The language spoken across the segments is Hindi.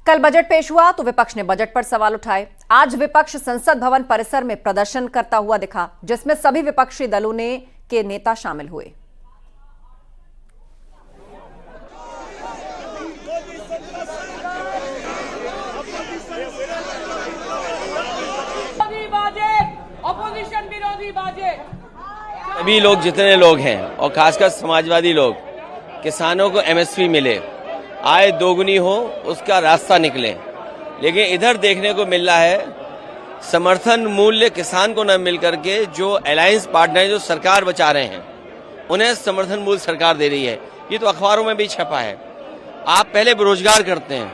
कल बजट पेश हुआ तो विपक्ष ने बजट पर सवाल उठाए। आज विपक्ष संसद भवन परिसर में प्रदर्शन करता हुआ दिखा, जिसमें सभी विपक्षी दलों के नेता शामिल हुए। सभी लोग, जितने लोग हैं और खासकर समाजवादी लोग, किसानों को एमएसपी मिले, आय दोगुनी हो, उसका रास्ता निकले। लेकिन इधर देखने को मिल रहा है समर्थन मूल्य किसान को न मिल करके जो अलायंस पार्टनर जो सरकार बचा रहे हैं उन्हें समर्थन मूल्य सरकार दे रही है। ये तो अखबारों में भी छपा है। आप पहले बेरोजगार करते हैं,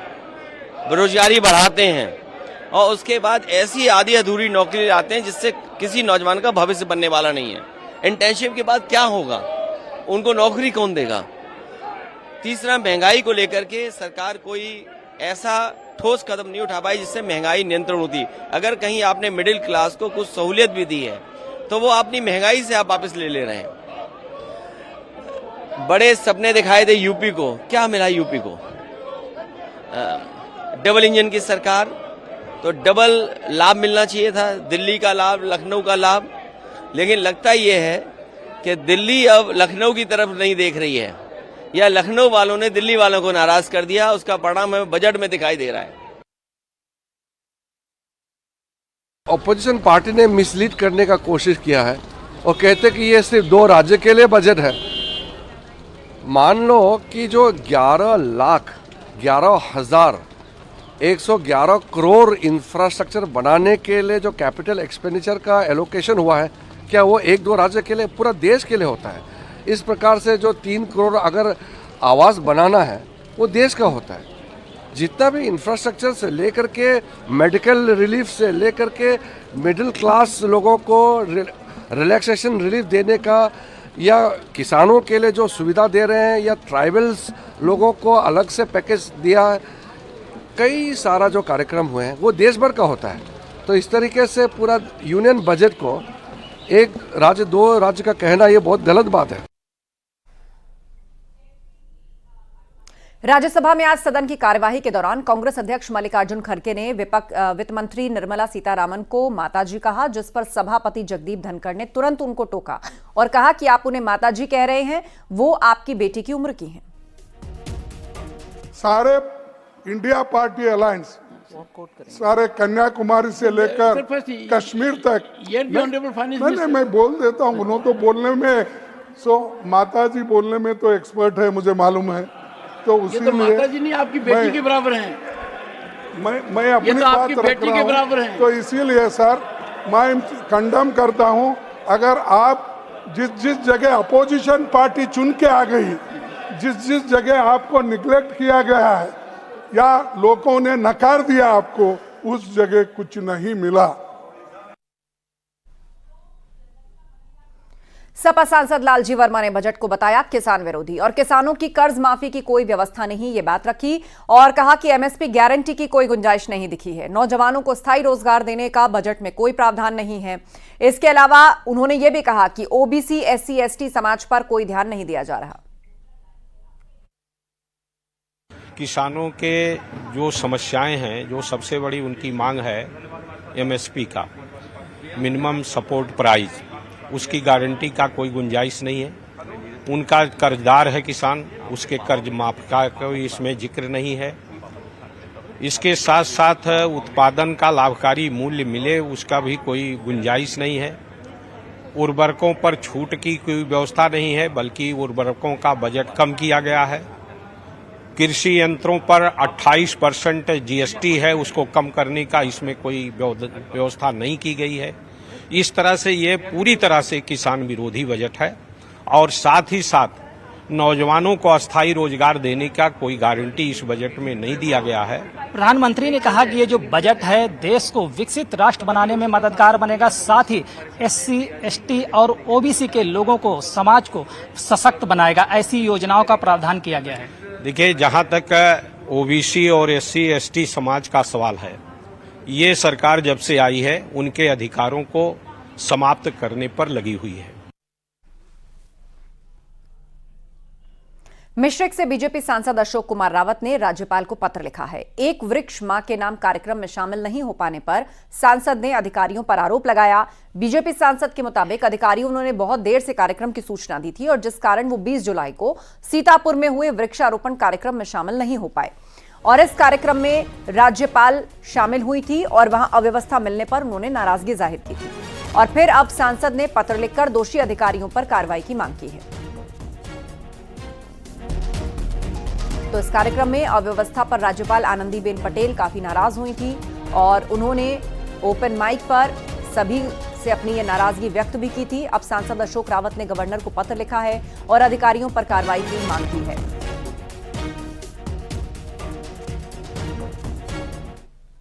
बेरोजगारी बढ़ाते हैं और उसके बाद ऐसी आधी अधूरी नौकरी लाते हैं जिससे किसी नौजवान का भविष्य बनने वाला नहीं है। इंटर्नशिप के बाद क्या होगा, उनको नौकरी कौन देगा। तीसरा, महंगाई को लेकर के सरकार कोई ऐसा ठोस कदम नहीं उठा पाई जिससे महंगाई नियंत्रण होती। अगर कहीं आपने मिडिल क्लास को कुछ सहूलियत भी दी है तो वो अपनी महंगाई से आप वापस ले रहे हैं। बड़े सपने दिखाए थे यूपी को, क्या मिला यूपी को? डबल इंजन की सरकार, तो डबल लाभ मिलना चाहिए था, दिल्ली का लाभ, लखनऊ का लाभ। लेकिन लगता ये है कि दिल्ली अब लखनऊ की तरफ नहीं देख रही है, या लखनऊ वालों ने दिल्ली वालों को नाराज कर दिया। उसका परिणाम हमें बजट में दिखाई दे रहा है। ऑपोजिशन पार्टी ने मिसलीड करने का कोशिश किया है और कहते कि ये सिर्फ 2 राज्य के लिए बजट है। मान लो कि जो 11,11 करोड़ इंफ्रास्ट्रक्चर बनाने के लिए जो कैपिटल एक्सपेंडिचर का एलोकेशन हुआ है, क्या वो 1-2 राज्य के लिए, पूरा देश के लिए होता है? इस प्रकार से जो 3 करोड़ अगर आवास बनाना है वो देश का होता है। जितना भी इंफ्रास्ट्रक्चर से लेकर के मेडिकल रिलीफ से लेकर के मिडिल क्लास लोगों को रिलैक्सेशन रिलीफ देने का, या किसानों के लिए जो सुविधा दे रहे हैं, या ट्राइबल्स लोगों को अलग से पैकेज दिया है, कई सारा जो कार्यक्रम हुए हैं वो देश भर का होता है। तो इस तरीके से पूरा यूनियन बजट को 1 राज्य 2 राज्य का कहना ये बहुत गलत बात है। राज्यसभा में आज सदन की कार्यवाही के दौरान कांग्रेस अध्यक्ष मल्लिकार्जुन खड़गे ने वित्त मंत्री निर्मला सीतारामन को माताजी कहा, जिस पर सभापति जगदीप धनखड़ ने तुरंत उनको टोका और कहा कि आप उन्हें माताजी कह रहे हैं, वो आपकी बेटी की उम्र की हैं। सारे इंडिया पार्टी अलायंस, सारे कन्याकुमारी से लेकर कश्मीर तक, मैं बोल देता हूँ, उन्होंने तो बोलने में, माताजी बोलने में तो एक्सपर्ट है, मुझे मालूम है। तो उसी तो माताजी नहीं, आपकी बेटी के बराबर हैं। मैं अपनी तो आपकी बेटी के बराबर हैं। तो इसीलिए सर मैं कंडम करता हूं, अगर आप जिस जगह अपोजिशन पार्टी चुन के आ गई, जिस जगह आपको निग्लेक्ट किया गया है या लोगों ने नकार दिया आपको, उस जगह कुछ नहीं मिला। सपा सांसद लालजी वर्मा ने बजट को बताया किसान विरोधी और किसानों की कर्ज माफी की कोई व्यवस्था नहीं, ये बात रखी और कहा कि एमएसपी गारंटी की कोई गुंजाइश नहीं दिखी है। नौजवानों को स्थायी रोजगार देने का बजट में कोई प्रावधान नहीं है। इसके अलावा उन्होंने ये भी कहा कि ओबीसी, एससी, एसटी समाज पर कोई ध्यान नहीं दिया जा रहा। किसानों के जो समस्याएं हैं, जो सबसे बड़ी उनकी मांग है एमएसपी का, मिनिमम सपोर्ट प्राइस, उसकी गारंटी का कोई गुंजाइश नहीं है। उनका कर्जदार है किसान, उसके कर्ज माफ का कोई इसमें जिक्र नहीं है। इसके साथ साथ उत्पादन का लाभकारी मूल्य मिले, उसका भी कोई गुंजाइश नहीं है। उर्वरकों पर छूट की कोई व्यवस्था नहीं है, बल्कि उर्वरकों का बजट कम किया गया है। कृषि यंत्रों पर 28% जीएसटी है, उसको कम करने का इसमें कोई व्यवस्था नहीं की गई है। इस तरह से ये पूरी तरह से किसान विरोधी बजट है और साथ ही साथ नौजवानों को अस्थायी रोजगार देने का कोई गारंटी इस बजट में नहीं दिया गया है। प्रधानमंत्री ने कहा कि ये जो बजट है देश को विकसित राष्ट्र बनाने में मददगार बनेगा, साथ ही एससी, एसटी और ओबीसी के लोगों को, समाज को सशक्त बनाएगा। ऐसी योजनाओं का प्रावधान किया गया है। देखिए, जहां तक ओबीसी और एससी, एसटी समाज का सवाल है, ये सरकार जब से आई है उनके अधिकारों को समाप्त करने पर लगी हुई है। मिश्रिक से बीजेपी सांसद अशोक कुमार रावत ने राज्यपाल को पत्र लिखा है। एक वृक्ष मां के नाम कार्यक्रम में शामिल नहीं हो पाने पर सांसद ने अधिकारियों पर आरोप लगाया। बीजेपी सांसद के मुताबिक अधिकारियों ने बहुत देर से कार्यक्रम की सूचना दी थी और जिस कारण वो 20 जुलाई को सीतापुर में हुए वृक्षारोपण कार्यक्रम में शामिल नहीं हो पाए और इस कार्यक्रम में राज्यपाल शामिल हुई थी और वहां अव्यवस्था मिलने पर उन्होंने नाराजगी जाहिर की थी और फिर अब सांसद ने पत्र लिखकर दोषी अधिकारियों पर कार्रवाई की मांग की है। तो इस कार्यक्रम में अव्यवस्था पर राज्यपाल आनंदीबेन पटेल काफी नाराज हुई थी और उन्होंने ओपन माइक पर सभी से अपनी ये नाराजगी व्यक्त भी की थी। अब सांसद अशोक रावत ने गवर्नर को पत्र लिखा है और अधिकारियों पर कार्रवाई की मांग की है।